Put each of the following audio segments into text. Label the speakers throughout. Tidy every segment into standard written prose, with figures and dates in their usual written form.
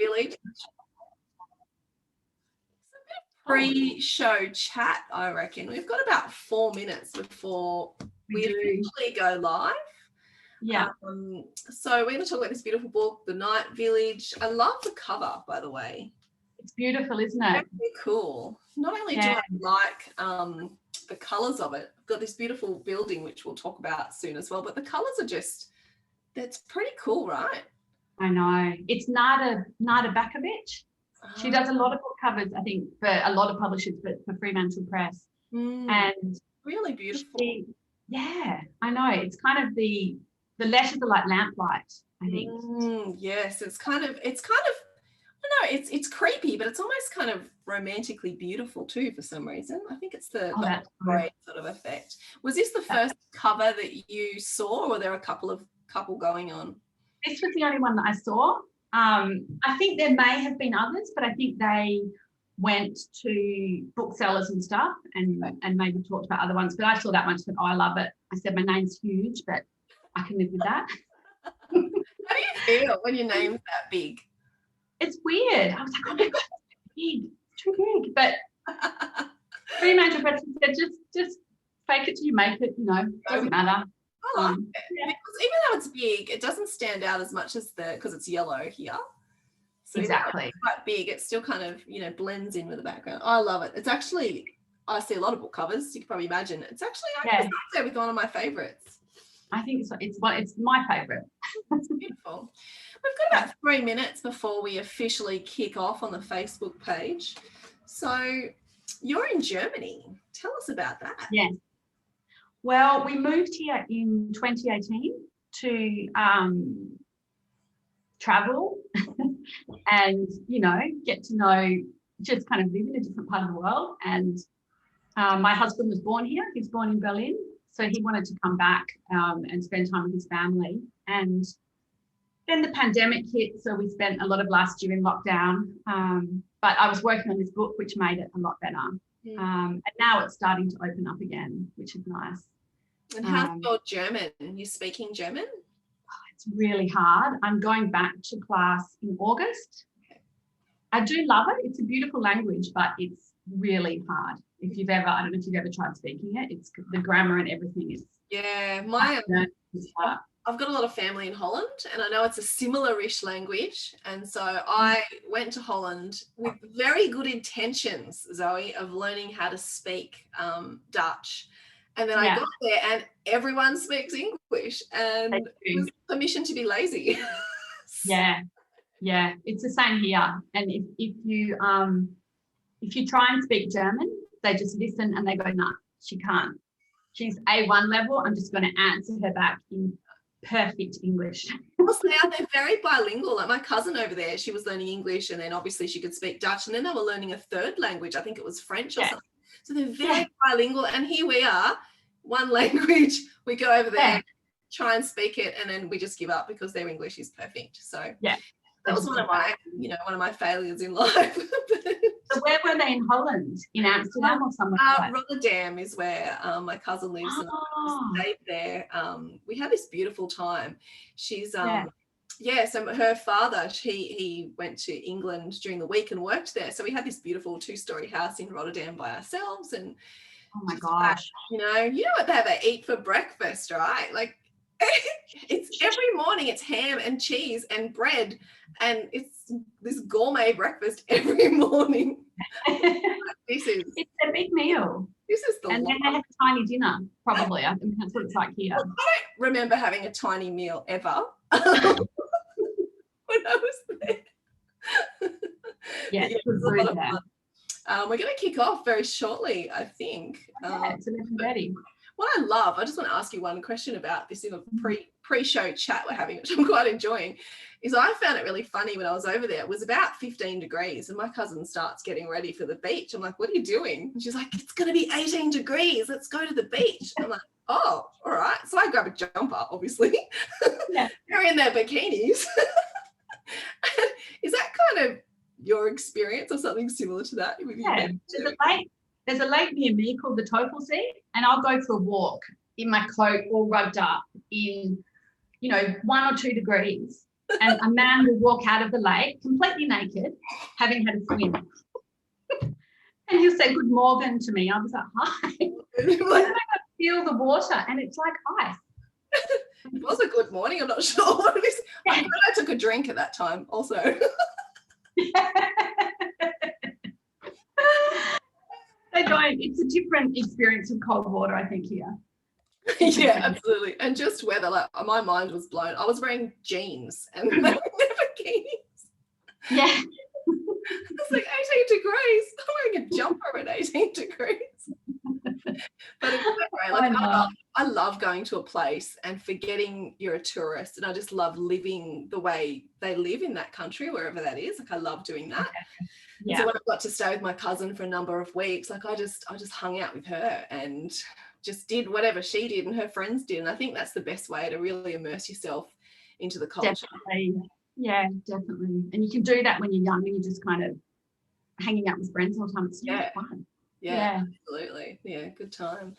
Speaker 1: Village. Pre-show chat, I reckon. We've got about 4 minutes before we officially go live.
Speaker 2: Yeah.
Speaker 1: So we're going to talk about this beautiful book, The Night Village. I love the cover, by the way.
Speaker 2: It's beautiful, isn't it?
Speaker 1: Very cool. Not only do I like the colours of it, I've got this beautiful building, which we'll talk about soon as well, but the colours are just, that's pretty cool, right?
Speaker 2: I know. It's Nada Bakovic. She does a lot of book covers, I think, for a lot of publishers, but for Fremantle Press. And
Speaker 1: really beautiful.
Speaker 2: I know. It's kind of the letters are like lamplight, I think.
Speaker 1: Yes, it's kind of, I don't know, it's creepy, but it's almost kind of romantically beautiful too for some reason. I think it's the great sort of effect. Was this the first cover that you saw, or were there a couple going on?
Speaker 2: This was the only one that I saw. I think there may have been others, but I think they went to booksellers and stuff and maybe talked about other ones. But I saw that one and said, I love it. I said, my name's huge, but I can live with that.
Speaker 1: How do you feel when your name's that big?
Speaker 2: It's weird. I was like, oh my God, it's too big. But Fremantle Press said, just fake it till you make it, doesn't matter.
Speaker 1: I like it. Because even though it's big, it doesn't stand out as much as because it's yellow here. So
Speaker 2: exactly.
Speaker 1: It's quite big. It still kind of, blends in with the background. I love it. It's actually, I see a lot of book covers. You can probably imagine. It's actually up there with one of my favourites.
Speaker 2: I think it's my favourite.
Speaker 1: It's beautiful. We've got about 3 minutes before we officially kick off on the Facebook page. So you're in Germany. Tell us about that.
Speaker 2: Yes. Well, we moved here in 2018 to travel and, get to know, just kind of live in a different part of the world. And my husband was born here. He's born in Berlin. So he wanted to come back and spend time with his family. And then the pandemic hit, so we spent a lot of last year in lockdown. But I was working on this book, which made it a lot better. And now it's starting to open up again, which is nice.
Speaker 1: And how's your German? You speaking German?
Speaker 2: It's really hard. I'm going back to class in August. Okay. I do love it. It's a beautiful language, but it's really hard. I don't know if you've ever tried speaking it. It's the grammar and everything is.
Speaker 1: Yeah, I've got a lot of family in Holland, and I know it's a similar-ish language. And so I went to Holland with very good intentions, Zoe, of learning how to speak Dutch. And then I got there and everyone speaks English and it was permission to be lazy.
Speaker 2: Yeah, it's the same here. And if you try and speak German, they just listen and they go, nah, she can't. She's A1 level. I'm just going to answer her back in perfect English.
Speaker 1: Also, now they're very bilingual. Like my cousin over there, she was learning English and then obviously she could speak Dutch, and then they were learning a third language. I think it was French or something. So they're very bilingual, and here we are, one language. We go over there, try and speak it, and then we just give up because their English is perfect. So that was one of my failures in life.
Speaker 2: So where were they in Holland? In Amsterdam or somewhere?
Speaker 1: Rotterdam is where my cousin lives, and I stayed there. We had this beautiful time. She's so her father, he went to England during the week and worked there. So we had this beautiful 2-story house in Rotterdam by ourselves. And
Speaker 2: oh my gosh,
Speaker 1: you know what they eat for breakfast, right? Like it's every morning it's ham and cheese and bread, and it's this gourmet breakfast every morning. It's
Speaker 2: a big meal.
Speaker 1: This is
Speaker 2: and then they have a tiny dinner, probably. I think that's what it's like here.
Speaker 1: Well, I don't remember having a tiny meal ever. When I was there.
Speaker 2: It was a lot of fun.
Speaker 1: We're going to kick off very shortly, I think.
Speaker 2: It's 11:30.
Speaker 1: What I just want to ask you one question about this in a pre-show chat we're having, which I'm quite enjoying, is I found it really funny when I was over there. It was about 15 degrees and my cousin starts getting ready for the beach. I'm like, what are you doing? And she's like, it's going to be 18 degrees. Let's go to the beach. I'm like, oh, all right. So I grab a jumper, obviously. They're in their bikinis. Is that kind of your experience or something similar to that?
Speaker 2: Yeah. There's a lake near me called the Topelsee, and I'll go for a walk in my coat all rubbed up in, 1 or 2 degrees. and a man will walk out of the lake completely naked, having had a swim. And he'll say good morning to me. I was like, hi. And then I feel the water and it's like ice.
Speaker 1: It was a good morning. I'm not sure what it is. I took a drink at that time also.
Speaker 2: They don't. It's a different experience of cold water, I think, here.
Speaker 1: Yeah, absolutely. And just weather, like my mind was blown. I was wearing jeans and they were never bikinis.
Speaker 2: Yeah.
Speaker 1: It's like 18 degrees. I'm wearing a jumper at 18 degrees. But it's great. Like, I love going to a place and forgetting you're a tourist, and I just love living the way they live in that country, wherever that is. Like, I love doing that. Yeah. So when I got to stay with my cousin for a number of weeks, like I just hung out with her and just did whatever she did and her friends did. And I think that's the best way to really immerse yourself into the culture.
Speaker 2: Definitely. Yeah, definitely. And you can do that when you're young and you're just kind of hanging out with friends all the time. It's fun.
Speaker 1: Yeah, absolutely. Yeah, good time.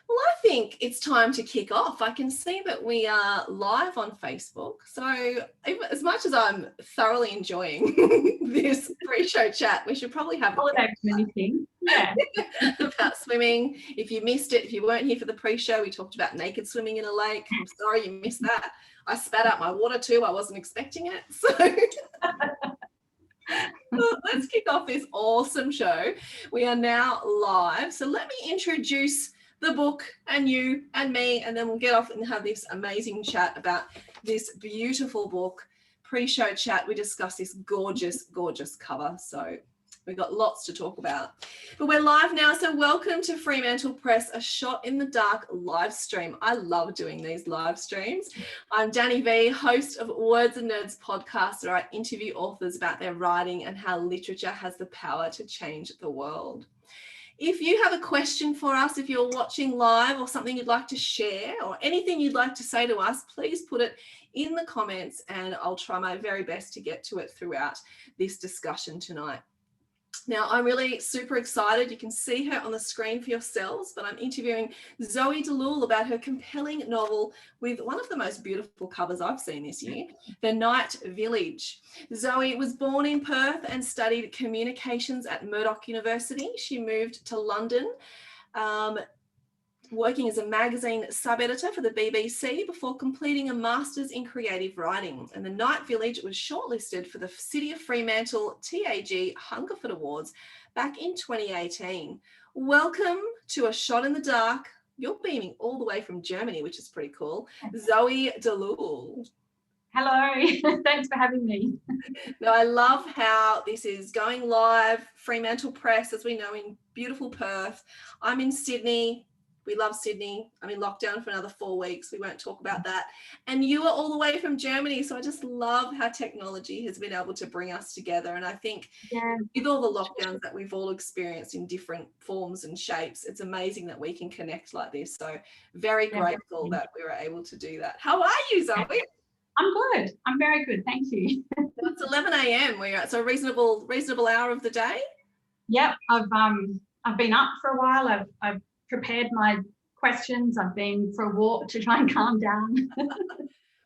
Speaker 1: Well, I think it's time to kick off. I can see that we are live on Facebook. So as much as I'm thoroughly enjoying this pre-show chat, we should probably have
Speaker 2: anything. Yeah.
Speaker 1: about swimming. If you missed it, if you weren't here for the pre-show, we talked about naked swimming in a lake. I'm sorry you missed that. I spat out my water too. I wasn't expecting it. So let's kick off this awesome show. We are now live. So let me introduce the book and you and me, and then we'll get off and have this amazing chat about this beautiful book. Pre-show chat, we discuss this gorgeous, gorgeous cover. So we've got lots to talk about. But we're live now, so welcome to Fremantle Press, a shot in the dark live stream. I love doing these live streams. I'm Dani V, host of Words and Nerds podcast, where I interview authors about their writing and how literature has the power to change the world. If you have a question for us, if you're watching live or something you'd like to share or anything you'd like to say to us, please put it in the comments and I'll try my very best to get to it throughout this discussion tonight. Now, I'm really super excited. You can see her on the screen for yourselves, but I'm interviewing Zoe Deleuil about her compelling novel with one of the most beautiful covers I've seen this year, The Night Village. Zoe was born in Perth and studied communications at Murdoch University. She moved to London, working as a magazine sub-editor for the BBC before completing a master's in creative writing. And The Night Village was shortlisted for the City of Fremantle TAG Hungerford Awards back in 2018. Welcome to A Shot in the Dark. You're beaming all the way from Germany, which is pretty cool. Zoe Deleuil.
Speaker 2: Hello, thanks for having me.
Speaker 1: Now, I love how this is going live, Fremantle Press, as we know, in beautiful Perth. I'm in Sydney. We love Sydney. I'm in lockdown for another 4 weeks. We won't talk about that. And you are all the way from Germany. So I just love how technology has been able to bring us together. And I think with all the lockdowns that we've all experienced in different forms and shapes, it's amazing that we can connect like this. So very grateful that we were able to do that. How are you, Zoe?
Speaker 2: I'm good. I'm very good. Thank you.
Speaker 1: It's 11 a.m. We're at, so a reasonable hour of the day.
Speaker 2: Yep. I've been up for a while. I've prepared my questions. I've been for a walk to try and calm down.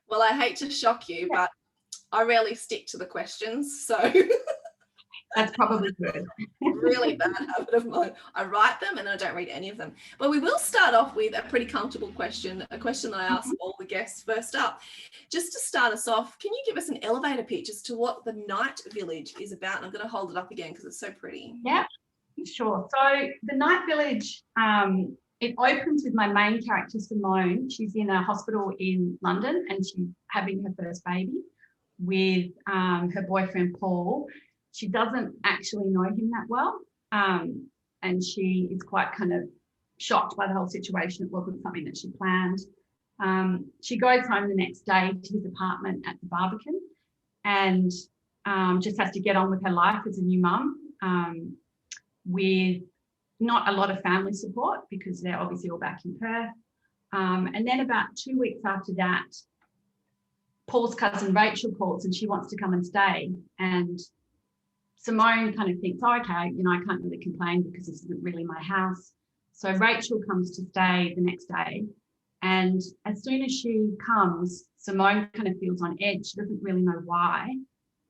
Speaker 1: Well, I hate to shock you, but I rarely stick to the questions, so
Speaker 2: that's probably good.
Speaker 1: Really bad habit of mine. I write them and I don't read any of them. But we will start off with a pretty comfortable question, a question that I ask all the guests first up. Just to start us off, can you give us an elevator pitch as to what The Night Village is about? And I'm going to hold it up again because it's so pretty.
Speaker 2: Yeah. Sure. So The Night Village, it opens with my main character, Simone. She's in a hospital in London and she's having her first baby with her boyfriend, Paul. She doesn't actually know him that well, and she is quite kind of shocked by the whole situation. It wasn't something that she planned. She goes home the next day to his apartment at the Barbican and just has to get on with her life as a new mum. With not a lot of family support because they're obviously all back in Perth. And then about 2 weeks after that, Paul's cousin Rachel calls and she wants to come and stay. And Simone kind of thinks, oh, okay, I can't really complain because this isn't really my house. So Rachel comes to stay the next day And as soon as she comes, Simone kind of feels on edge. She doesn't really know why,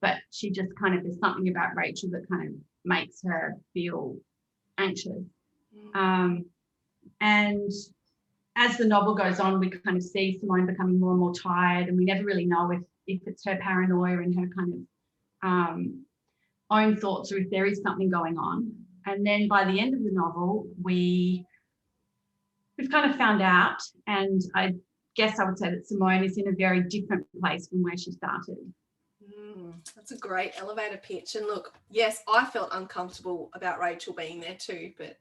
Speaker 2: but she just kind of, there's something about Rachel that kind of makes her feel anxious. And as the novel goes on, we kind of see Simone becoming more and more tired, and we never really know if it's her paranoia and her kind of own thoughts, or if there is something going on. And then by the end of the novel, we've kind of found out, and I guess I would say that Simone is in a very different place from where she started.
Speaker 1: That's a great elevator pitch. And look, yes, I felt uncomfortable about Rachel being there too, but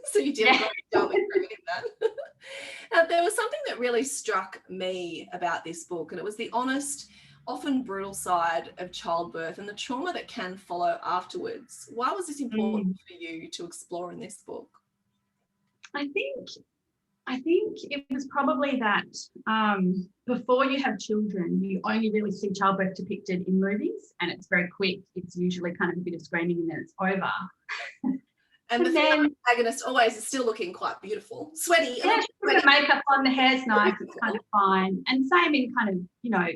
Speaker 1: so you did a great job in proving that. There was something that really struck me about this book, and it was the honest, often brutal side of childbirth and the trauma that can follow afterwards. Why was this important for you to explore in this book?
Speaker 2: I think it was probably that before you have children, you only really see childbirth depicted in movies, and it's very quick. It's usually kind of a bit of screaming and then it's over.
Speaker 1: And the female protagonist always is still looking quite beautiful, sweaty.
Speaker 2: Yeah, the makeup on, the hair's nice, it's kind of fine. And same in kind of, you know,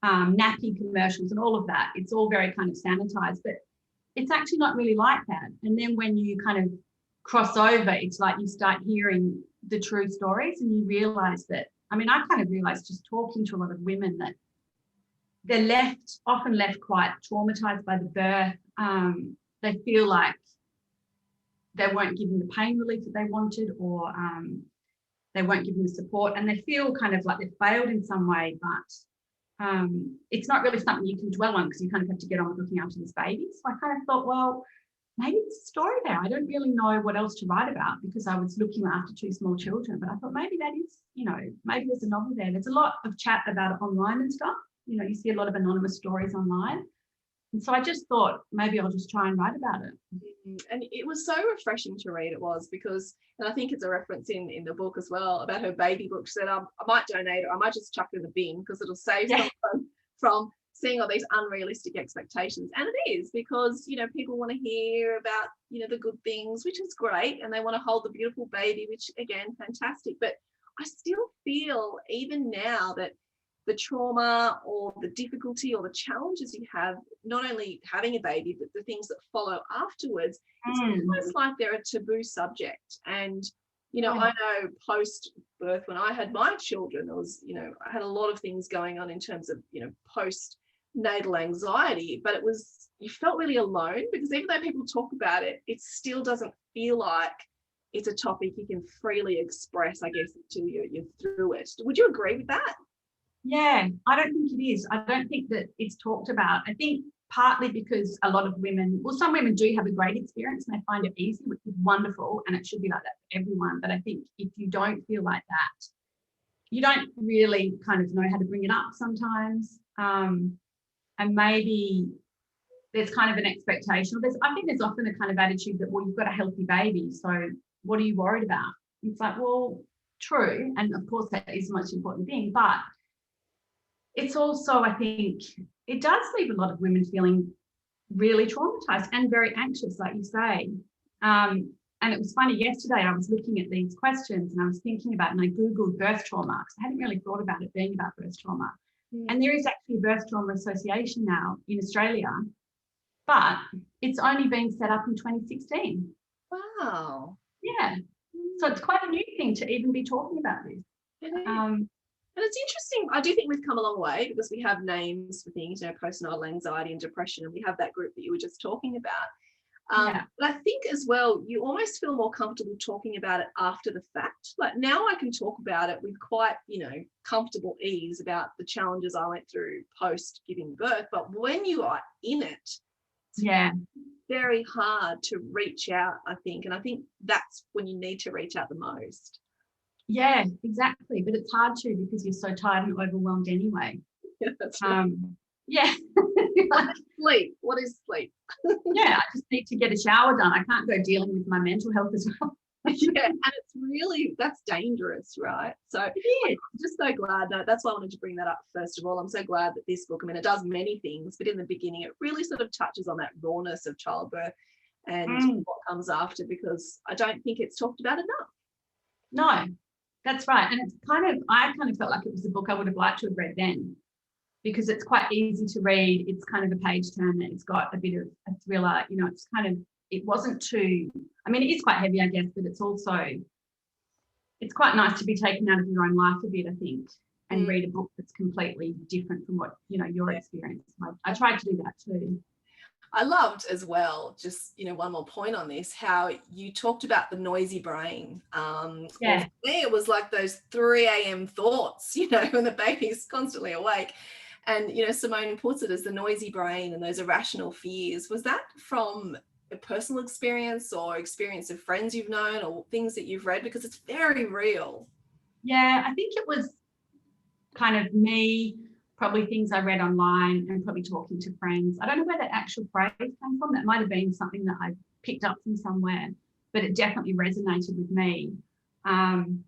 Speaker 2: nappy commercials and all of that. It's all very kind of sanitized, but it's actually not really like that. And then when you kind of cross over, it's like you start hearing the true stories, and you realize that, I mean, I kind of realized just talking to a lot of women that they're often left quite traumatized by the birth. They feel like they weren't given the pain relief that they wanted, or they weren't given the support, and they feel kind of like they've failed in some way, but it's not really something you can dwell on, because you kind of have to get on with looking after this baby. So I kind of thought, well, maybe there's a story there. I don't really know what else to write about, because I was looking after two small children, but I thought maybe that is, you know, maybe there's a novel there. There's a lot of chat about it online and stuff. You know, you see a lot of anonymous stories online. And so I just thought maybe I'll just try and write about it.
Speaker 1: And it was so refreshing to read, it was, because, and I think it's a reference in the book as well about her baby book. She said, I might donate it, I might just chuck it in the bin, because it'll save someone from seeing all these unrealistic expectations. And it is, because, you know, people want to hear about, you know, the good things, which is great, and they want to hold the beautiful baby, which again, fantastic. But I still feel even now that the trauma or the difficulty or the challenges you have, not only having a baby, but the things that follow afterwards, it's almost like they're a taboo subject. And, you know, I know post-birth, when I had my children, there was, you know, I had a lot of things going on in terms of, you know, post-natal anxiety, but it was, you felt really alone, because even though people talk about it, it still doesn't feel like it's a topic you can freely express, I guess, until you're through it. Would you agree with that?
Speaker 2: Yeah, I don't think it is. I don't think that it's talked about. I think partly because a lot of women, well, some women do have a great experience and they find it easy, which is wonderful, and it should be like that for everyone. But I think if you don't feel like that, you don't really kind of know how to bring it up sometimes. And maybe there's kind of an expectation. I think there's often a kind of attitude that, well, you've got a healthy baby, so what are you worried about? It's like, well, true. And of course that is the most important thing, but it's also, I think, it does leave a lot of women feeling really traumatized and very anxious, like you say. And it was funny, yesterday I was looking at these questions and I was thinking about, and I Googled birth trauma, because I hadn't really thought about it being about birth trauma. And there is actually a birth trauma association now in Australia, but it's only been set up in 2016.
Speaker 1: Wow.
Speaker 2: Yeah. So it's quite a new thing to even be talking about this.
Speaker 1: And it's interesting. I do think we've come a long way, because we have names for things, you know, postnatal anxiety and depression, and we have that group that you were just talking about. But I think as well, you almost feel more comfortable talking about it after the fact. Like now I can talk about it with quite, you know, comfortable ease about the challenges I went through post giving birth. But when you are in it, it's very hard to reach out, I think. And I think that's when you need to reach out the most.
Speaker 2: Yeah, exactly. But it's hard to, because you're so tired and overwhelmed anyway.
Speaker 1: Yeah, that's right.
Speaker 2: Yeah.
Speaker 1: Sleep. What is sleep?
Speaker 2: Yeah, I just need to get a shower done. I can't go dealing with my mental health as well.
Speaker 1: Yeah, and it's really, that's dangerous, right? So I'm just so glad that, that's why I wanted to bring that up first of all. I'm so glad that this book, I mean, it does many things, but in the beginning it really sort of touches on that rawness of childbirth and what comes after, because I don't think it's talked about enough.
Speaker 2: No, That's right. And I kind of felt like it was a book I would have liked to have read then, because it's quite easy to read. It's kind of a page turner. It's got a bit of a thriller, you know, it wasn't too, I mean, it is quite heavy, I guess, but it's quite nice to be taken out of your own life a bit, I think, and read a book that's completely different from what, you know, your experience. I tried to do that too.
Speaker 1: I loved as well, just, you know, one more point on this, how you talked about the noisy brain. For me, it was like those 3 a.m. thoughts, you know, when the baby's constantly awake. And, you know, Simone puts it as the noisy brain and those irrational fears. Was that from a personal experience or experience of friends you've known or things that you've read? Because it's very real.
Speaker 2: Yeah, I think it was kind of me, probably things I read online and probably talking to friends. I don't know where that actual phrase came from. That might have been something that I picked up from somewhere, but it definitely resonated with me. And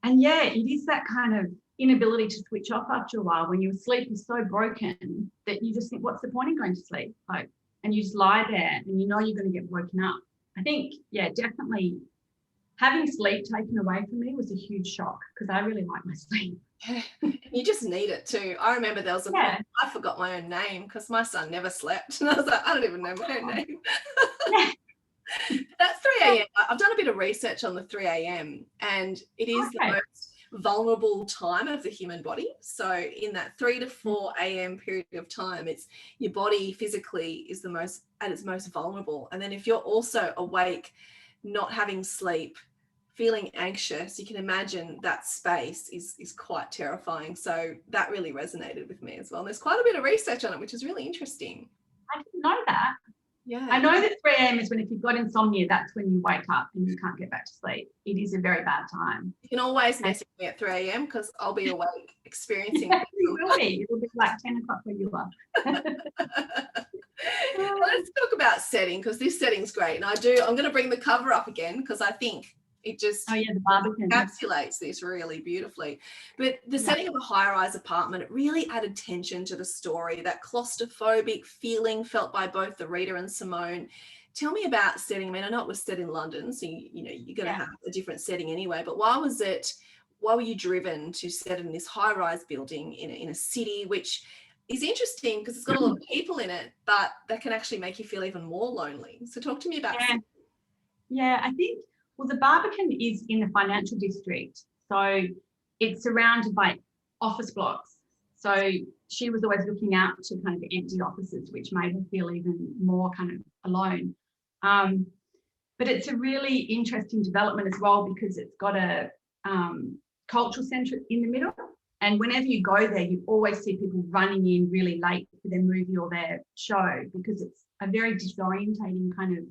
Speaker 2: yeah, it is that kind of inability to switch off after a while when your sleep is so broken that you just think, what's the point in going to sleep? Like, and you just lie there and you know you're going to get woken up. I think, yeah, definitely having sleep taken away from me was a huge shock, because I really like my sleep.
Speaker 1: You just need it too. I remember there was a point I forgot my own name because my son never slept. And I was like, I don't even know my own name. That 3 a.m. I've done a bit of research on the 3 a.m. and it is the most vulnerable time of the human body. So in that 3 to 4 a.m. period of time, it's your body physically is the most at its most vulnerable. And then if you're also awake, not having sleep, feeling anxious, you can imagine that space is quite terrifying. So that really resonated with me as well. And there's quite a bit of research on it, which is really interesting.
Speaker 2: I didn't know that.
Speaker 1: Yeah.
Speaker 2: I know that 3 a.m. is when, if you've got insomnia, that's when you wake up and you can't get back to sleep. It is a very bad time.
Speaker 1: You can always message me at 3 a.m. because I'll be awake experiencing
Speaker 2: it. Will be. It'll be like 10 o'clock where you are.
Speaker 1: Let's talk about setting, because this setting's great. And I'm going to bring the cover up again because I think it just
Speaker 2: the Barbican
Speaker 1: encapsulates this really beautifully. But the setting of a high-rise apartment, it really added tension to the story, that claustrophobic feeling felt by both the reader and Simone. Tell me about setting. I mean, I know it was set in London, so you know you're going to have a different setting anyway, but why were you driven to set in this high-rise building in a city, which is interesting because it's got a lot of people in it, but that can actually make you feel even more lonely. So talk to me about setting.
Speaker 2: Yeah, I think, well, the Barbican is in the financial district, so it's surrounded by office blocks. So she was always looking out to kind of empty offices, which made her feel even more kind of alone. But it's a really interesting development as well, because it's got a cultural centre in the middle. And whenever you go there, you always see people running in really late for their movie or their show, because it's a very disorientating kind of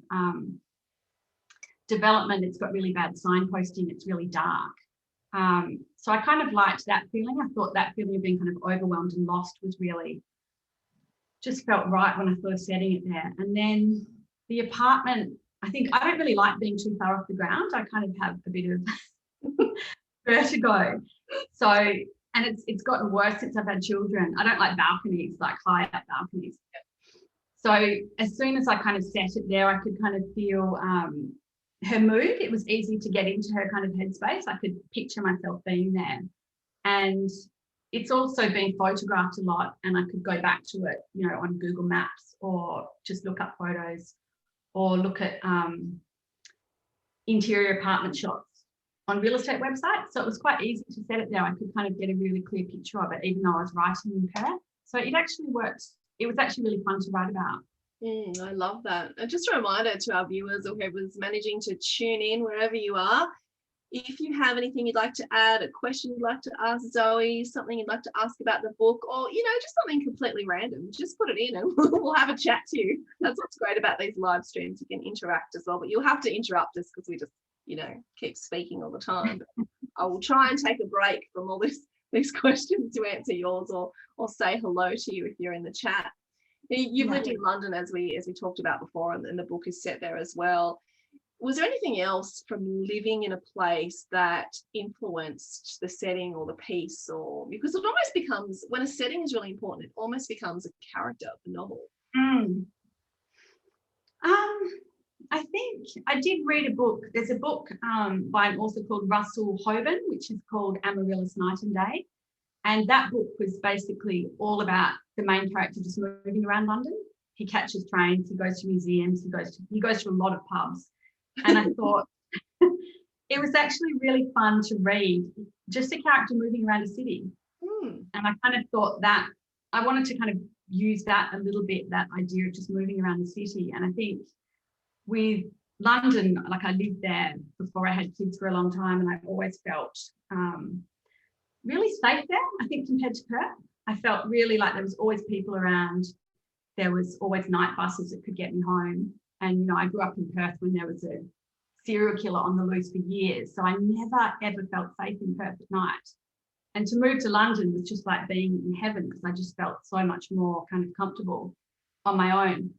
Speaker 2: development. It's got really bad signposting. It's really dark. So I kind of liked that feeling. I thought that feeling of being kind of overwhelmed and lost was really, just felt right when I first setting it there. And then the apartment, I think I don't really like being too far off the ground. I kind of have a bit of vertigo. So, and it's gotten worse since I've had children. I don't like balconies, like high up balconies. So as soon as I kind of set it there, I could kind of feel her mood. It was easy to get into her kind of headspace. I could picture myself being there. And it's also been photographed a lot, and I could go back to it, you know, on Google Maps, or just look up photos, or look at interior apartment shots on real estate websites. So it was quite easy to set it there. I could kind of get a really clear picture of it, even though I was writing in Perth. So it actually worked. It was actually really fun to write about.
Speaker 1: I love that. And just a reminder to our viewers or whoever's managing to tune in, wherever you are, if you have anything you'd like to add, a question you'd like to ask Zoe, something you'd like to ask about the book, or, you know, just something completely random, just put it in and we'll have a chat to you. That's what's great about these live streams. You can interact as well, but you'll have to interrupt us because we just, you know, keep speaking all the time. But I will try and take a break from all these questions to answer yours, or say hello to you if you're in the chat. You've lived in London, as we talked about before, and the book is set there as well. Was there anything else from living in a place that influenced the setting or the piece? Or because it almost becomes, when a setting is really important, it almost becomes a character of the novel.
Speaker 2: I think I did read a book. There's a book by an author called Russell Hoban, which is called Amaryllis Night and Day. And that book was basically all about the main character just moving around London. He catches trains, he goes to museums, he goes to a lot of pubs. And I thought it was actually really fun to read, just a character moving around a city. And I kind of thought that I wanted to kind of use that a little bit, that idea of just moving around the city. And I think with London, like I lived there before I had kids for a long time, and I always felt really safe there, I think, compared to Perth. I felt really like there was always people around. There was always night buses that could get me home. And, you know, I grew up in Perth when there was a serial killer on the loose for years. So I never, ever felt safe in Perth at night. And to move to London was just like being in heaven, because I just felt so much more kind of comfortable on my own.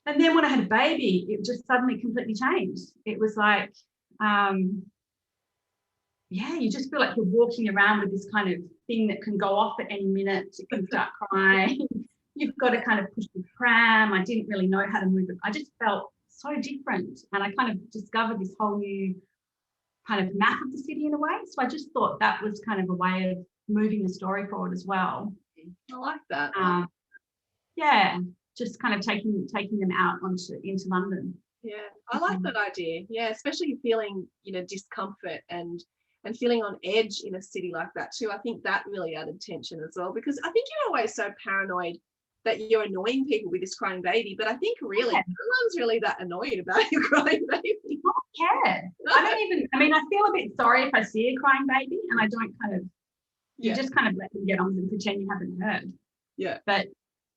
Speaker 2: And then when I had a baby, it just suddenly completely changed. It was like, you just feel like you're walking around with this kind of thing that can go off at any minute. It can start crying. You've got to kind of push the pram. I didn't really know how to move it. I just felt so different. And I kind of discovered this whole new kind of map of the city in a way. So I just thought that was kind of a way of moving the story forward as well.
Speaker 1: I like that.
Speaker 2: Just kind of taking them out into London.
Speaker 1: Yeah, I like that idea. Yeah, especially feeling, you know, discomfort and feeling on edge in a city like that too. I think that really added tension as well, because I think you're always so paranoid that you're annoying people with this crying baby, but I think really no one's really that annoyed about your crying baby.
Speaker 2: I feel a bit sorry if I see a crying baby, and I don't kind of, you just kind of let them get on and pretend you haven't heard.
Speaker 1: Yeah.
Speaker 2: But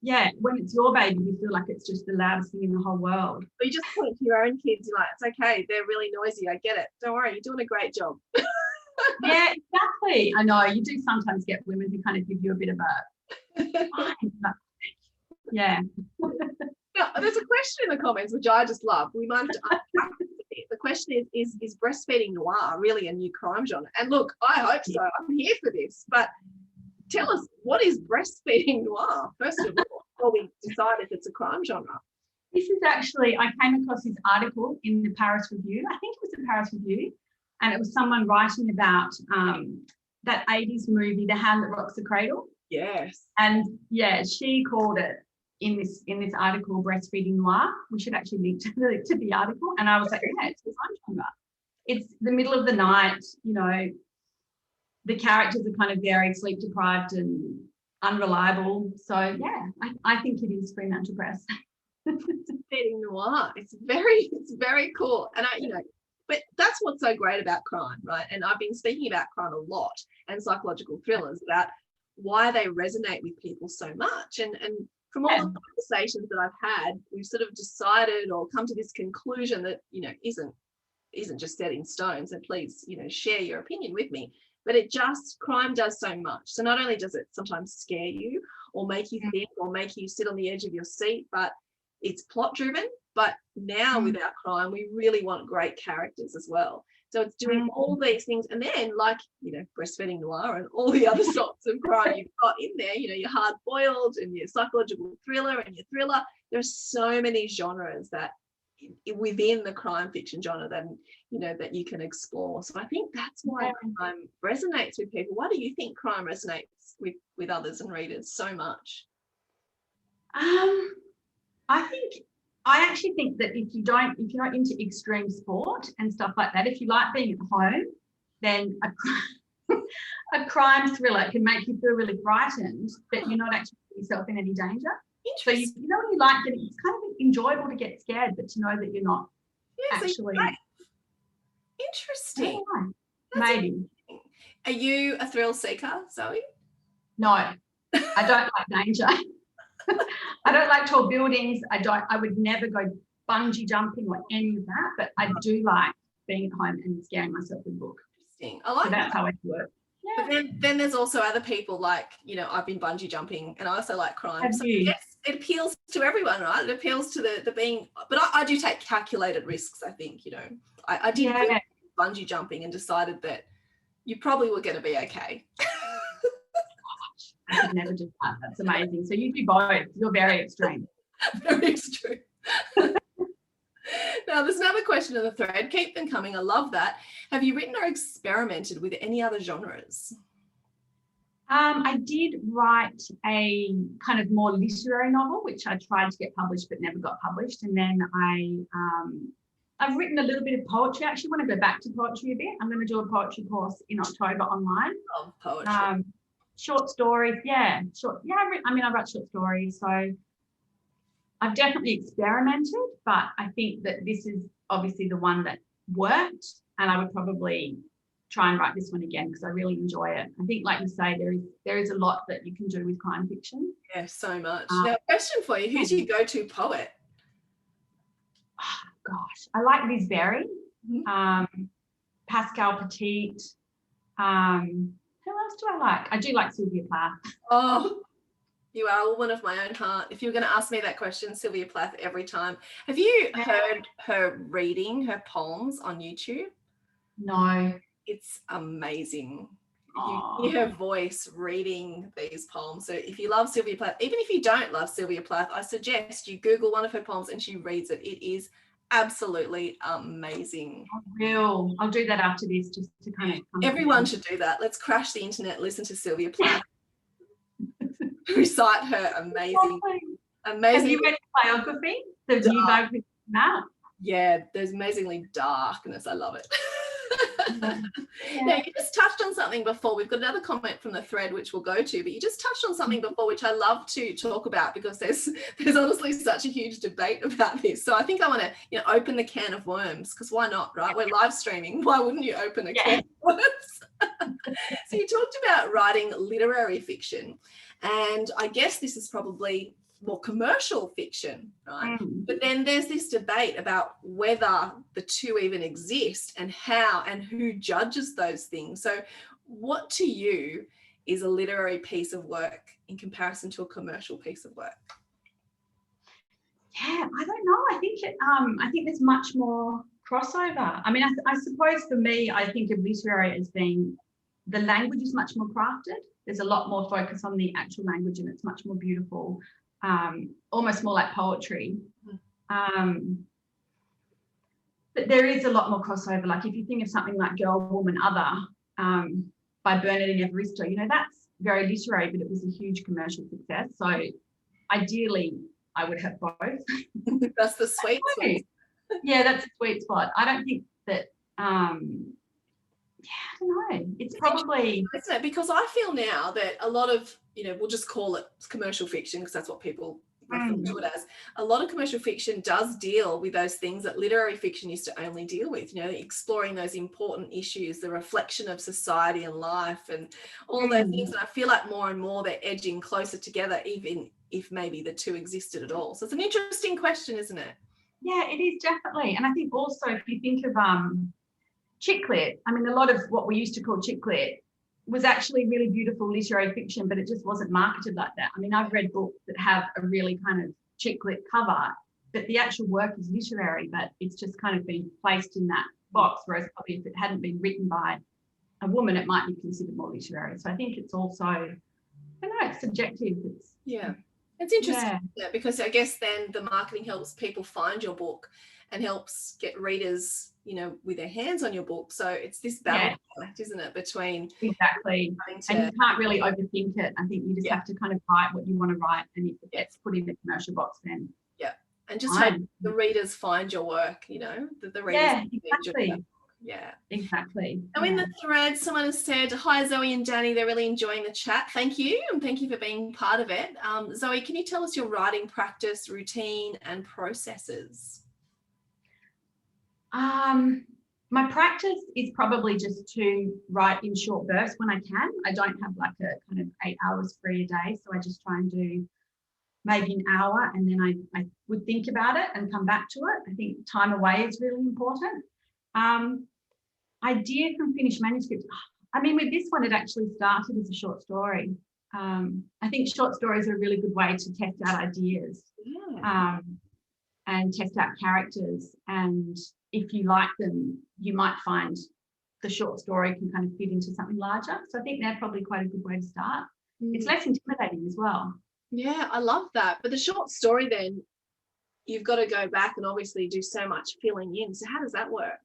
Speaker 2: yeah, when it's your baby, you feel like it's just the loudest thing in the whole world.
Speaker 1: But you just point to your own kids, you're like, it's okay, they're really noisy, I get it. Don't worry, you're doing a great job.
Speaker 2: Yeah, exactly. I know you do sometimes get women who kind of give you a bit of a yeah.
Speaker 1: Now, there's a question in the comments which I just love. We might have to unpack it. The question is breastfeeding noir really a new crime genre? And look, I hope so. I'm here for this. But tell us, what is breastfeeding noir, first of all, before we decide if it's a crime genre?
Speaker 2: This is actually, I came across this article in the Paris Review. I think it was the Paris Review. And it was someone writing about that 80s movie, The Hand That Rocks the Cradle.
Speaker 1: Yes.
Speaker 2: And yeah, she called it in this article breastfeeding noir. We should actually link to the article. And I was like, yeah, it's this genre. It's the middle of the night, you know, the characters are kind of very sleep deprived and unreliable. So yeah, I think it is Fremantle Press.
Speaker 1: Breastfeeding noir. It's very cool. And but that's what's so great about crime, right? And I've been speaking about crime a lot, and psychological thrillers, about why they resonate with people so much. And from all the conversations that I've had, we've sort of decided or come to this conclusion that, you know, isn't just set in stone. So please, you know, share your opinion with me. But crime does so much. So not only does it sometimes scare you or make you think or make you sit on the edge of your seat, but it's plot driven. But now with our crime, we really want great characters as well. So it's doing all these things. And then, like, you know, breastfeeding noir and all the other sorts of crime you've got in there, you know, your hard boiled and your psychological thriller and your thriller. There's so many genres that within the crime fiction genre that, you know, that you can explore. So I think that's why crime resonates with people. Why do you think crime resonates with others and readers so much?
Speaker 2: I actually think that if you're not into extreme sport and stuff like that, if you like being at home, then a crime thriller can make you feel really frightened, but you're not actually putting yourself in any danger. So you know when you like it, it's kind of enjoyable to get scared, but to know that you're not actually.
Speaker 1: Interesting.
Speaker 2: Maybe.
Speaker 1: Interesting. Are you a thrill seeker, Zoe?
Speaker 2: No, I don't like danger. I don't like tall buildings. I would never go bungee jumping or any of that, but I do like being at home and scaring myself with a book.
Speaker 1: Interesting. I like
Speaker 2: that's how it works. Yeah.
Speaker 1: But then there's also other people, like, you know, I've been bungee jumping and I also like crime. So yes, it appeals to everyone, right? It appeals to the being, but I do take calculated risks, I think, you know. I did bungee jumping and decided that you probably were going to be okay.
Speaker 2: I could never do that. That's amazing. So you do both. You're very extreme.
Speaker 1: Very extreme. question of the thread. Keep them coming. I love that. Have you written or experimented with any other genres?
Speaker 2: I did write a kind of more literary novel, which I tried to get published but never got published. And then I've written a little bit of poetry. I actually want to go back to poetry a bit. I'm going to do a poetry course in October online.
Speaker 1: Oh, poetry.
Speaker 2: Short stories, yeah. I write short stories. So I've definitely experimented, but I think that this is obviously the one that worked, and I would probably try and write this one again because I really enjoy it. I think, like you say, there is a lot that you can do with crime fiction.
Speaker 1: Yeah, so much. Now, question for you: who's your go-to poet?
Speaker 2: Oh, gosh, I like Liz Berry, Pascal Petit. Who else do I like? I do like Sylvia Plath.
Speaker 1: Oh, you are a woman of my own heart. If you were going to ask me that question, Sylvia Plath every time. Have you heard her reading her poems on YouTube?
Speaker 2: No.
Speaker 1: It's amazing. You hear her voice reading these poems. So if you love Sylvia Plath, even if you don't love Sylvia Plath, I suggest you Google one of her poems and she reads it. It is absolutely amazing.
Speaker 2: I'll do that after this, just to kind of
Speaker 1: everyone should do that. Let's crash the internet, listen to Sylvia Plath recite her amazing.
Speaker 2: Have you read biography? The new biography now?
Speaker 1: Yeah, there's amazingly darkness. I love it. Now, you just touched on something before. We've got another comment from the thread which we'll go to, but you just touched on something before which I love to talk about because there's honestly such a huge debate about this. So I think I want to open the can of worms, because why not, right? We're live streaming. Why wouldn't you open a can of worms? So you talked about writing literary fiction, and I guess this is probably more commercial fiction, right? But then there's this debate about whether the two even exist and how and who judges those things. So what to you is a literary piece of work in comparison to a commercial piece of work?
Speaker 2: Yeah, I don't know. I think there's much more crossover. I mean, I suppose for me, I think of literary as being, the language is much more crafted. There's a lot more focus on the actual language and it's much more beautiful. Almost more like poetry. But there is a lot more crossover. Like if you think of something like Girl, Woman, Other by Bernadette Evaristo, that's very literary, but it was a huge commercial success. So ideally, I would have both.
Speaker 1: That's the sweet spot.
Speaker 2: Yeah, that's a sweet spot. I don't think that, I don't know. It's probably...
Speaker 1: Isn't it? Because I feel now that a lot of, we'll just call it commercial fiction because that's what people refer to it as. A lot of commercial fiction does deal with those things that literary fiction used to only deal with, exploring those important issues, the reflection of society and life and all those things. And I feel like more and more they're edging closer together, even if maybe the two existed at all. So it's an interesting question, isn't it?
Speaker 2: Yeah, it is definitely. And I think also if you think of chick lit, I mean, a lot of what we used to call chick lit was actually really beautiful literary fiction, but it just wasn't marketed like that. I mean, I've read books that have a really kind of chick lit cover, but the actual work is literary, but it's just kind of been placed in that box, whereas probably if it hadn't been written by a woman, it might be considered more literary. So I think it's also, I don't know, it's subjective.
Speaker 1: It's interesting, because I guess then the marketing helps people find your book and helps get readers, with their hands on your book. So it's this balance, isn't it, between...
Speaker 2: Exactly. And you can't really overthink it. I think you just have to kind of write what you want to write, and if it gets put in the commercial box, then...
Speaker 1: Yeah, and just hope the readers find your work, the readers... Yeah,
Speaker 2: exactly.
Speaker 1: And in the thread, someone has said, hi, Zoe and Dani, they're really enjoying the chat. Thank you. And thank you for being part of it. Zoe, can you tell us your writing practice, routine and processes?
Speaker 2: My practice is probably just to write in short bursts when I can. I don't have like a kind of 8 hours free a day. So I just try and do maybe an hour, and then I would think about it and come back to it. I think time away is really important. Idea from finished manuscript. I mean, with this one, it actually started as a short story. I think short stories are a really good way to test out ideas and test out characters. And if you like them, you might find the short story can kind of fit into something larger. So I think they're probably quite a good way to start. It's less intimidating as well.
Speaker 1: Yeah, I love that. But the short story then, you've got to go back and obviously do so much filling in. So how does that work?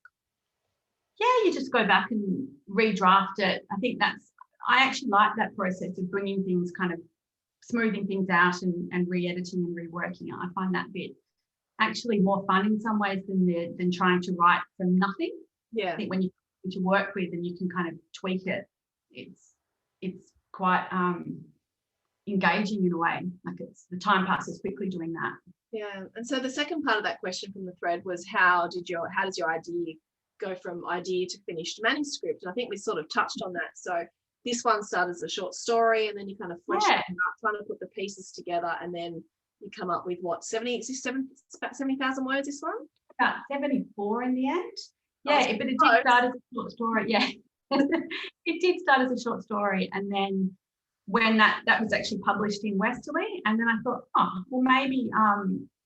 Speaker 2: Yeah, you just go back and redraft it. I actually like that process of bringing things, kind of smoothing things out and re-editing and reworking it. I find that bit actually more fun in some ways than trying to write from nothing.
Speaker 1: Yeah.
Speaker 2: I think when you to work with and you can kind of tweak it, it's quite engaging in a way. Like the time passes quickly doing that.
Speaker 1: Yeah. And so the second part of that question from the thread was how does your idea go from idea to finished manuscript? And I think we sort of touched on that. So this one started as a short story, and then you kind of flesh it out, trying to put the pieces together, and then you come up with what, 70,000 words, this one?
Speaker 2: About 74 in the end. Yeah, but it did start as a short story. Yeah, it did start as a short story, and then when that was actually published in Westerly, and then I thought, oh, well, maybe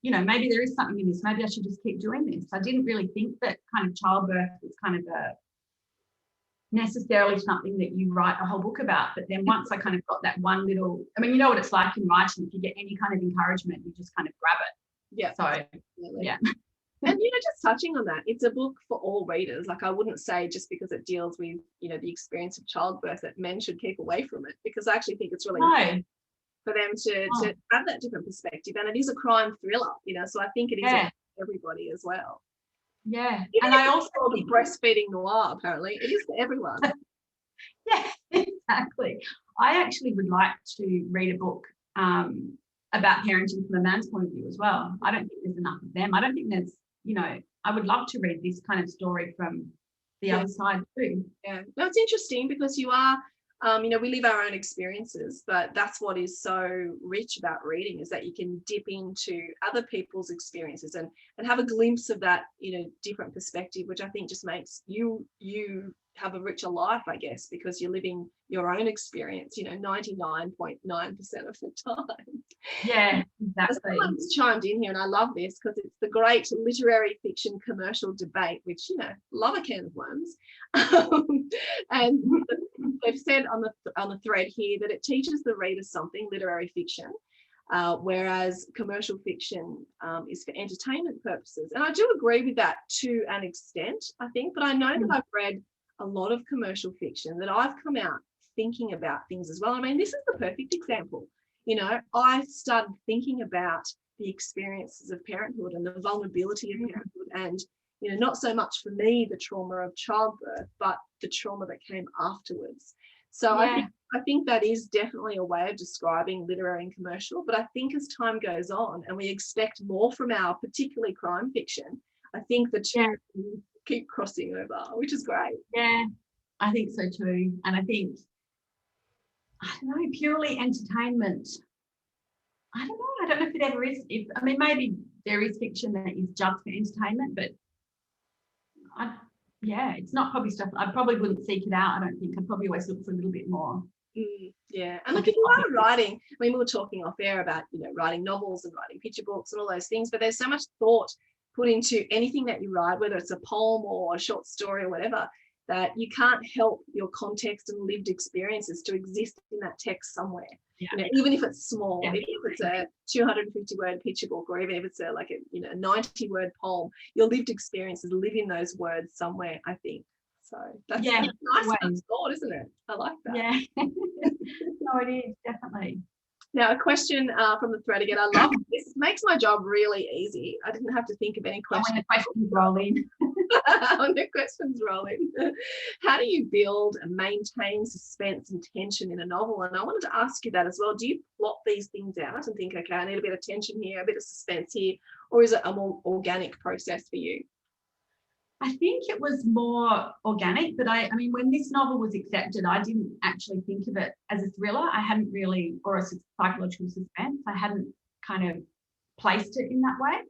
Speaker 2: maybe there is something in this. Maybe I should just keep doing this. I didn't really think that kind of childbirth was kind of necessarily something that you write a whole book about. But then once I kind of got that one little, I mean, you know what it's like in writing. If you get any kind of encouragement, you just kind of grab it.
Speaker 1: Yeah.
Speaker 2: So,
Speaker 1: absolutely.
Speaker 2: Yeah.
Speaker 1: And, just touching on that, it's a book for all readers. Like, I wouldn't say just because it deals with, the experience of childbirth that men should keep away from it, because I actually think it's really important for them to have that different perspective. And it is a crime thriller, so I think it is for everybody as well.
Speaker 2: Yeah.
Speaker 1: Even and I also called it breastfeeding noir, apparently. It is for everyone.
Speaker 2: Yeah, exactly. I actually would like to read a book about parenting from a man's point of view as well. I don't think there's enough of them. I don't think there's, I would love to read this kind of story from the other side too.
Speaker 1: Yeah. No, it's interesting because you are, we live our own experiences, but that's what is so rich about reading, is that you can dip into other people's experiences and have a glimpse of that, different perspective, which I think just makes you have a richer life, I guess, because you're living your own experience, 99.9% of the time.
Speaker 2: Yeah, exactly.
Speaker 1: Someone's chimed in here, and I love this because it's the great literary fiction commercial debate, which, love a can of worms. And they've said on the thread here that it teaches the reader something, literary fiction, whereas commercial fiction is for entertainment purposes. And I do agree with that to an extent, I think, but I know that I've read a lot of commercial fiction that I've come out thinking about things as well. I mean, this is the perfect example. I started thinking about the experiences of parenthood and the vulnerability of parenthood, and not so much for me the trauma of childbirth, but the trauma that came afterwards. So I think that is definitely a way of describing literary and commercial. But I think as time goes on and we expect more from our particularly crime fiction, I think the two keep crossing over, which is great.
Speaker 2: Yeah, I think so too. And I think, I don't know, purely entertainment, I don't know if it ever is. Maybe there is fiction that is just for entertainment, but it's not probably stuff. I probably wouldn't seek it out. I don't think. I'd probably always look for a little bit more.
Speaker 1: Yeah, and look, if you are writing, we were talking off air about writing novels and writing picture books and all those things, but there's so much thought put into anything that you write, whether it's a poem or a short story or whatever, that you can't help your context and lived experiences to exist in that text somewhere. Even if it's small, if it's a 250 word picture book, or even if it's a 90 word poem, your lived experiences live in those words somewhere, I think. So that's a nice thought, isn't it? I like that.
Speaker 2: Yeah. No, it is, definitely.
Speaker 1: Now, a question from the thread again. I love this. It makes my job really easy. I didn't have to think of any questions.
Speaker 2: When the questions roll in.
Speaker 1: When the questions roll in. How do you build and maintain suspense and tension in a novel? And I wanted to ask you that as well. Do you plot these things out and think, okay, I need a bit of tension here, a bit of suspense here, or is it a more organic process for you?
Speaker 2: I think it was more organic, but I mean, when this novel was accepted, I didn't actually think of it as a thriller. I hadn't really, or a psychological suspense. I hadn't kind of placed it in that way.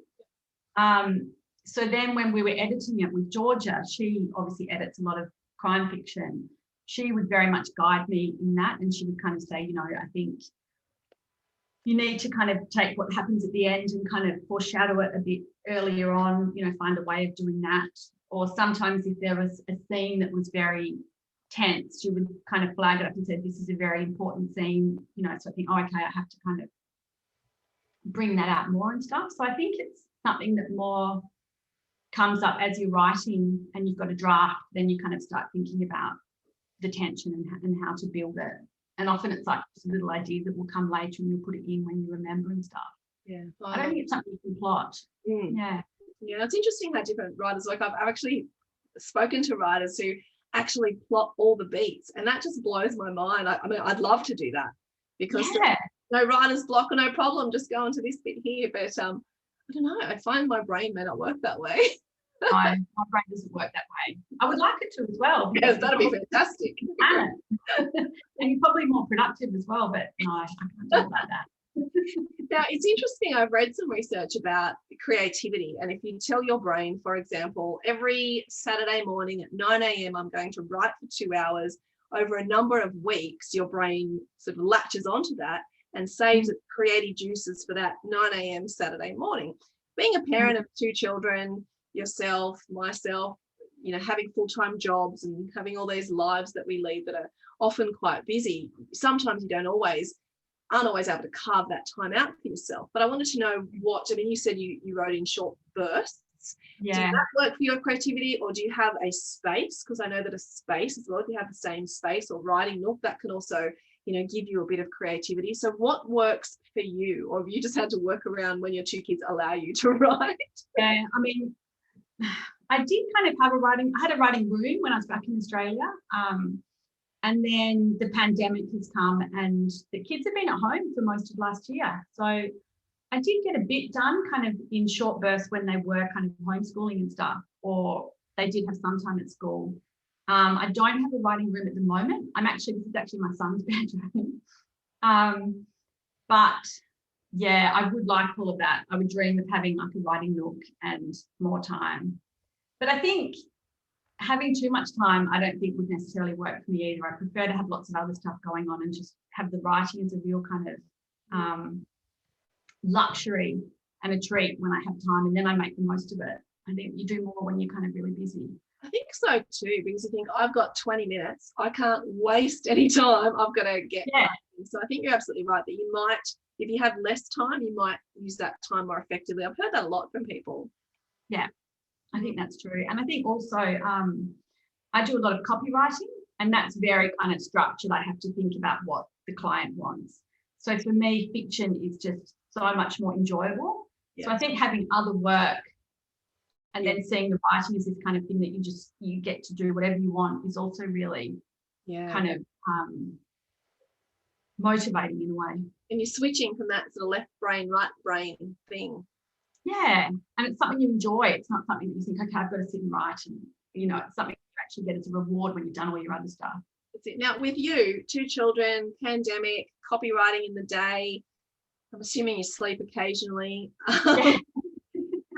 Speaker 2: So then when we were editing it with Georgia, she obviously edits a lot of crime fiction. She would very much guide me in that, and she would kind of say, I think you need to kind of take what happens at the end and kind of foreshadow it a bit earlier on, find a way of doing that. Or sometimes if there was a scene that was very tense, she would kind of flag it up and say, this is a very important scene, so I think, okay, I have to kind of bring that out more and stuff. So I think something that more comes up as you're writing and you've got a draft, then you kind of start thinking about the tension and how to build it. And often it's like just a little idea that will come later and you'll put it in when you remember and stuff.
Speaker 1: Yeah.
Speaker 2: I don't think it's something you can plot. Yeah.
Speaker 1: Yeah, it's interesting how different writers work. I've actually spoken to writers who actually plot all the beats, and that just blows my mind. I mean, I'd love to do that, because no writer's block or no problem, just go into this bit here. But I don't know, I find my brain may not work that way.
Speaker 2: My brain doesn't work that way. I would like it to as well.
Speaker 1: Yes, that'd be fantastic.
Speaker 2: And you're probably more productive as well, but no, I can't do it like that.
Speaker 1: Now, it's interesting. I've read some research about creativity. And if you tell your brain, for example, every Saturday morning at 9 a.m., I'm going to write for 2 hours, over a number of weeks, your brain sort of latches onto that and saves its creative juices for that 9 a.m. Saturday morning. Being a parent of 2 children, yourself, myself, having full-time jobs and having all these lives that we lead that are often quite busy, sometimes you aren't always able to carve that time out for yourself. But I wanted to know you said you wrote in short bursts.
Speaker 2: Yeah.
Speaker 1: Does that work for your creativity, or do you have a space? Because I know that a space as well, if you have the same space or writing nook, that can also, give you a bit of creativity. So what works for you? Or have you just had to work around when your 2 kids allow you to write?
Speaker 2: Yeah, I mean, I did kind of have I had a writing room when I was back in Australia. And then the pandemic has come and the kids have been at home for most of last year. So I did get a bit done kind of in short bursts when they were kind of homeschooling and stuff, or they did have some time at school. I don't have a writing room at the moment. This is actually my son's bedroom. But yeah, I would like all of that. I would dream of having like a writing nook and more time. But I think having too much time, I don't think would necessarily work for me either. I prefer to have lots of other stuff going on and just have the writing as a real kind of luxury and a treat when I have time, and then I make the most of it. I think you do more when you're kind of really busy.
Speaker 1: I think so too, because you think, I've got 20 minutes. I can't waste any time. I've got to get writing. So I think you're absolutely right that you might, if you have less time, you might use that time more effectively. I've heard that a lot from people.
Speaker 2: Yeah. I think that's true. And I think also I do a lot of copywriting, and that's very kind of structured. I have to think about what the client wants. So for me, fiction is just so much more enjoyable. Yeah. So I think having other work and then seeing the writing as this kind of thing that you get to do whatever you want is also really kind of motivating in a way. And
Speaker 1: you're switching from that sort of left brain, right brain thing.
Speaker 2: Yeah, and it's something you enjoy. It's not something that you think, okay, I've got to sit and write, and it's something you actually get as a reward when you've done all your other stuff.
Speaker 1: That's it. Now, with you, 2 children, pandemic, copywriting in the day, I'm assuming you sleep occasionally.
Speaker 2: Yeah.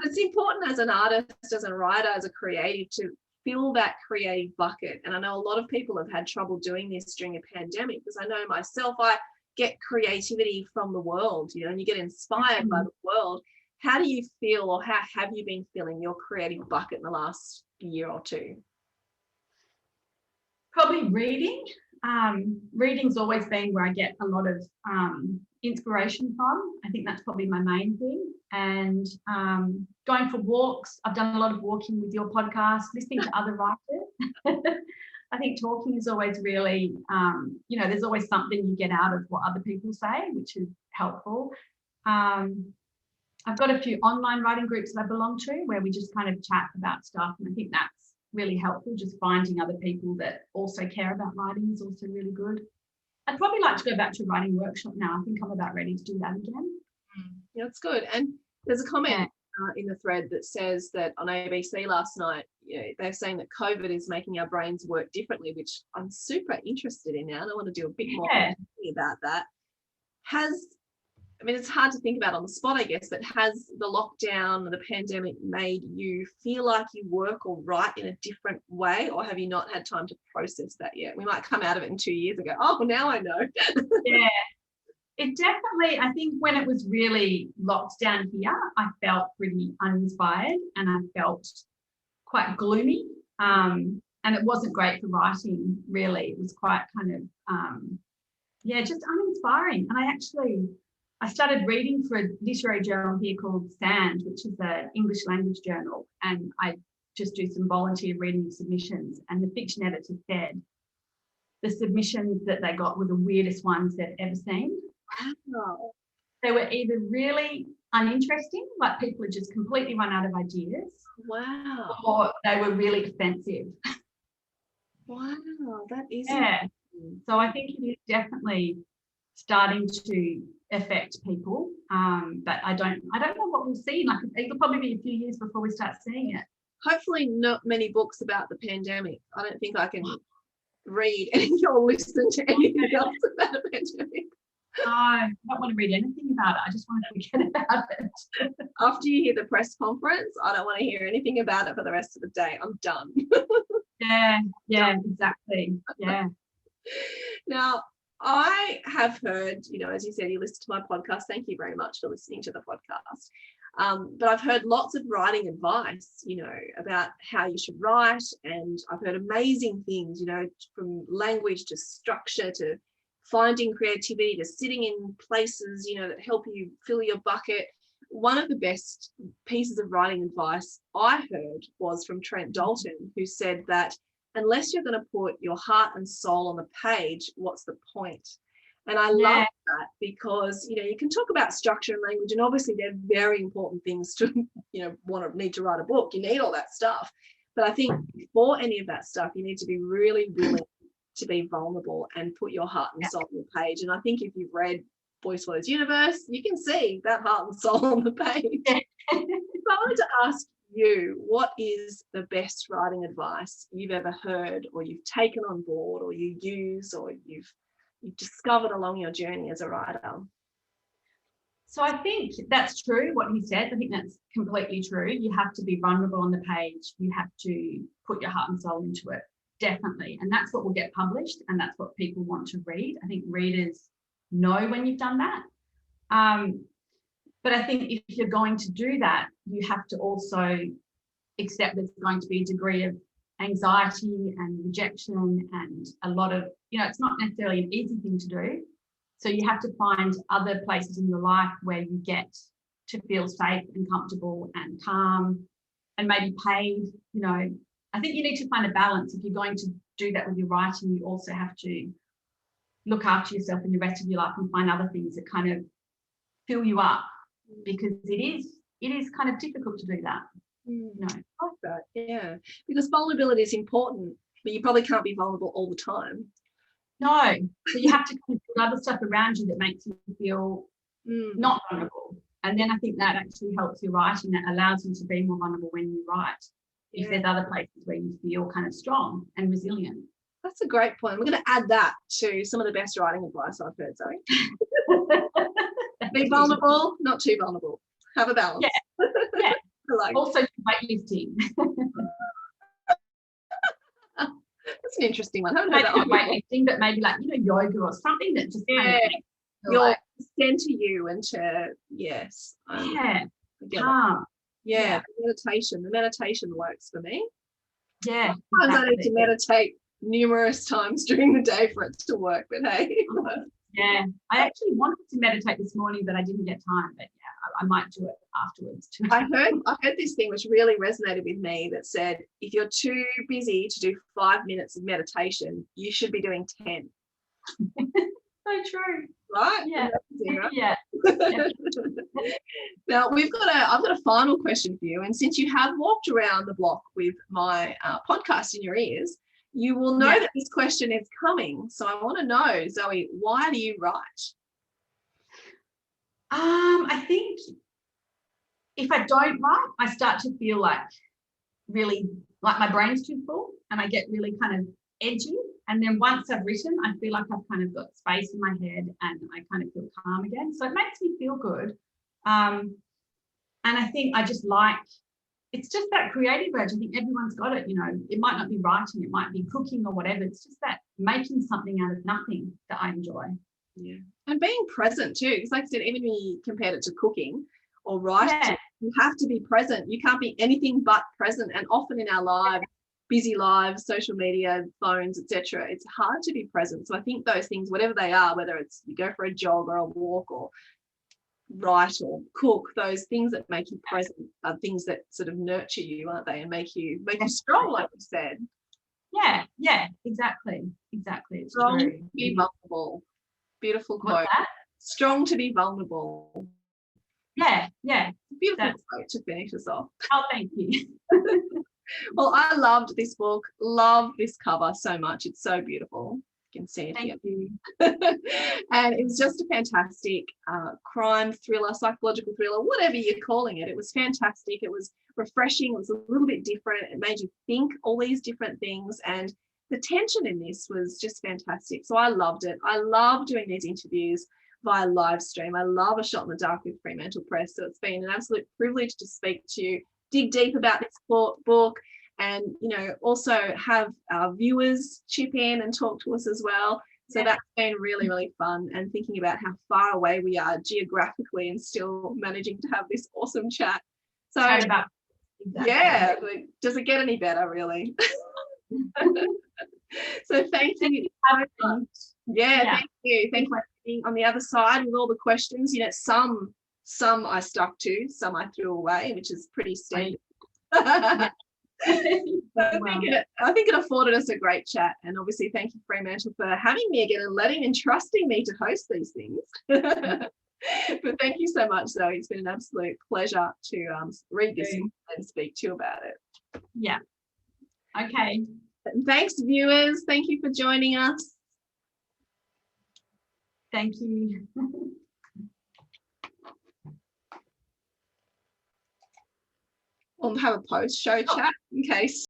Speaker 1: It's important as an artist, as a writer, as a creative to fill that creative bucket. And I know a lot of people have had trouble doing this during a pandemic, because I know myself, I get creativity from the world, and you get inspired by the world. How do you feel, or how have you been feeling your creative bucket in the last year or 2?
Speaker 2: Probably reading. Reading's always been where I get a lot of inspiration from. I think that's probably my main thing. And going for walks. I've done a lot of walking with your podcast, listening to other writers. I think talking is always really, there's always something you get out of what other people say, which is helpful. I've got a few online writing groups that I belong to where we just kind of chat about stuff, and I think that's really helpful. Just finding other people that also care about writing is also really good. I'd probably like to go back to a writing workshop now. I think I'm about ready to do that again.
Speaker 1: Yeah, that's good. And there's a comment in the thread that says that on ABC last night, they're saying that COVID is making our brains work differently, which I'm super interested in now, and I want to do a bit more about that. It's hard to think about on the spot, I guess, but has the lockdown, the pandemic made you feel like you work or write in a different way, or have you not had time to process that yet? We might come out of it in 2 years and go, oh, now I know.
Speaker 2: Yeah, it definitely, I think when it was really locked down here, I felt pretty uninspired and I felt quite gloomy. And it wasn't great for writing, really. It was quite kind of, just uninspiring. And I actually I started reading for a literary journal here called Sand, which is an English language journal, and I just do some volunteer reading submissions. And the fiction editor said the submissions that they got were the weirdest ones they've ever seen.
Speaker 1: Wow.
Speaker 2: They were either really uninteresting, like people had just completely run out of ideas.
Speaker 1: Wow.
Speaker 2: Or they were really offensive.
Speaker 1: Wow, that is
Speaker 2: So I think it is definitely starting to affect people. But I don't know what we'll see. Like it'll probably be a few years before we start seeing it.
Speaker 1: Hopefully not many books about the pandemic. I don't think I can read or listen to anything else about a pandemic.
Speaker 2: No, I don't want to read anything about it. I just want to forget about it.
Speaker 1: After you hear the press conference, I don't want to hear anything about it for the rest of the day. I'm done.
Speaker 2: Yeah, exactly. Yeah.
Speaker 1: Now, I have heard, as you said, you listen to my podcast. Thank you very much for listening to the podcast. But I've heard lots of writing advice, about how you should write. And I've heard amazing things, from language to structure to finding creativity to sitting in places, that help you fill your bucket. One of the best pieces of writing advice I heard was from Trent Dalton, who said that unless you're going to put your heart and soul on the page, what's the point? And I love that because, you can talk about structure and language, and obviously they're very important things to, need to write a book. You need all that stuff. But I think before any of that stuff, you need to be really willing to be vulnerable and put your heart and soul on the page. And I think if you've read Boy Swallows Universe, you can see that heart and soul on the page. So I wanted to ask you, what is the best writing advice you've ever heard, or you've taken on board, or you use, or you've discovered along your journey as a writer?
Speaker 2: So I think that's true, what he said. I think that's completely true. You have to be vulnerable on the page. You have to put your heart and soul into it, definitely. And that's what will get published, and that's what people want to read. I think readers know when you've done that. But I think if you're going to do that, you have to also accept there's going to be a degree of anxiety and rejection and a lot of, it's not necessarily an easy thing to do. So you have to find other places in your life where you get to feel safe and comfortable and calm and maybe paid. I think you need to find a balance. If you're going to do that with your writing, you also have to look after yourself in the rest of your life and find other things that kind of fill you up, because it is kind of difficult to do that.
Speaker 1: I like that. Yeah, because vulnerability is important, but you probably can't be vulnerable all the time.
Speaker 2: No, so you have to kind of build other stuff around you that makes you feel not vulnerable, and then I think that actually helps your writing. That allows you to be more vulnerable when you write. If there's other places where you feel kind of strong and resilient.
Speaker 1: That's a great point. We're going to add that to some of the best writing advice I've heard, Zoe. Be vulnerable, not too vulnerable. Have a balance.
Speaker 2: Yeah. Also weightlifting.
Speaker 1: That's an interesting one. I haven't heard that one.
Speaker 2: Weightlifting, but maybe like yoga or something that just kind of
Speaker 1: you'll center you into
Speaker 2: calm.
Speaker 1: Yeah, meditation. The meditation works for me.
Speaker 2: Yeah.
Speaker 1: Sometimes I need to meditate numerous times during the day for it to work, but hey.
Speaker 2: Yeah, I actually wanted to meditate this morning, but I didn't get time. But yeah, I might do it afterwards too.
Speaker 1: I heard this thing which really resonated with me that said, if you're too busy to do 5 minutes of meditation, you should be doing 10.
Speaker 2: So true.
Speaker 1: Right?
Speaker 2: Yeah.
Speaker 1: Right?
Speaker 2: Yeah.
Speaker 1: Now I've got a final question for you, and since you have walked around the block with my podcast in your ears, you will know that this question is coming. So I want to know, Zoe, why do you write?
Speaker 2: I think if I don't write, I start to feel like really like my brain's too full, and I get really kind of edgy. And then once I've written, I feel like I've kind of got space in my head and I kind of feel calm again. So it makes me feel good. And I think I just like, it's just that creative urge. I think everyone's got it, it might not be writing, it might be cooking or whatever. It's just that making something out of nothing that I enjoy.
Speaker 1: Yeah. And being present too. Because like I said, even when you compared it to cooking or writing, you have to be present. You can't be anything but present. And often in our lives, busy lives, social media, phones, etc., it's hard to be present. So I think those things, whatever they are, whether it's you go for a jog or a walk or write or cook, those things that make you present are things that sort of nurture you, aren't they, and make you strong, like you said.
Speaker 2: Yeah, exactly. It's
Speaker 1: Strong
Speaker 2: true.
Speaker 1: to be vulnerable. Beautiful quote.
Speaker 2: What's that?
Speaker 1: Strong to be vulnerable.
Speaker 2: Yeah.
Speaker 1: Beautiful quote to finish us off.
Speaker 2: Oh, thank you.
Speaker 1: Well, I loved this book, love this cover so much. It's so beautiful. You can see it
Speaker 2: Thank you.
Speaker 1: And it was just a fantastic crime thriller, psychological thriller, whatever you're calling it. It was fantastic. It was refreshing. It was a little bit different. It made you think all these different things. And the tension in this was just fantastic. So I loved it. I love doing these interviews via live stream. I love A Shot in the Dark with Fremantle Press. So it's been an absolute privilege to speak to you, dig deep about this book, and also have our viewers chip in and talk to us as well. So that's been really, really fun, and thinking about how far away we are geographically and still managing to have this awesome chat. So yeah, does it get any better, really? So thank you so much. Thank you for being on the other side with all the questions. Some I stuck to, some I threw away, which is pretty standard. I think it afforded us a great chat, and obviously thank you, Fremantle, for having me again and trusting me to host these things. But thank you so much, Zoe. It's been an absolute pleasure to read this and speak to you about it.
Speaker 2: Yeah. Okay.
Speaker 1: Thanks, viewers. Thank you for joining us.
Speaker 2: Thank you.
Speaker 1: We'll have a post-show chat in case.